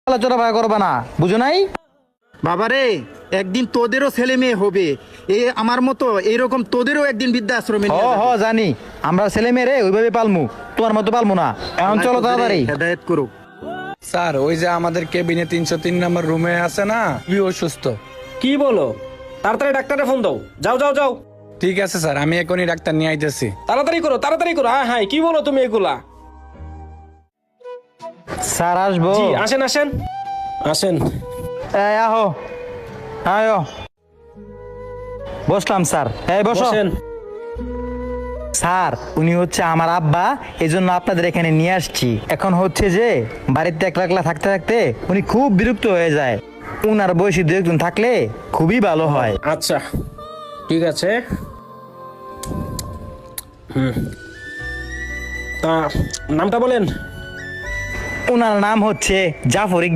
আলোচনা করবে না, বুঝো নাই? বাবারে, একদিন তোদেরও ছেলে মেয়ে হবে, আমার মতো এইরকম তোদেরও একদিন বৃদ্ধাশ্রমে হ নিয়ে হ যাবে। জানি, আমরা ছেলে মেয়ে রে ওইভাবে পালমু, তোমার মতো পালমু না। এখন আল্লাহ চলো তোদেরে তাড়াতাড়ি। হেদায়েত করুক। স্যার, ওই যে আমাদের কেবিনে 303 নম্বর রুমে আছে না, খুবই অসুস্থ। কি বলো? তাড়াতাড়ি ডাক্তারে ফোন দাও। যাও যাও যাও, ঠিক আছে স্যার, আমি এখনই ডাক্তার নিয়ে আইতেছি। তাড়াতাড়ি করো তাড়াতাড়ি করো। হ্যাঁ হ্যাঁ, কি বলো তুমি এগুলা? স্যার আসবো? জি, আসেন আসেন আসেন। এই আহো, আয়ো। বসলাম স্যার, এই বসো। বসেন। স্যার, উনি হচ্ছে আমার আব্বা, এই জন্য আপনাদের এখানে নিয়ে আসছি। এখন হচ্ছে যে বাড়িতে একলা একলা থাকতে থাকতে উনি খুব বিরক্ত হয়ে যায়। উনার বয়সী দু একজন থাকলে খুবই ভালো হয়। আচ্ছা, ঠিক আছে। তা নামটা বলেন। উনার নাম হচ্ছে জাফর ইকবাল।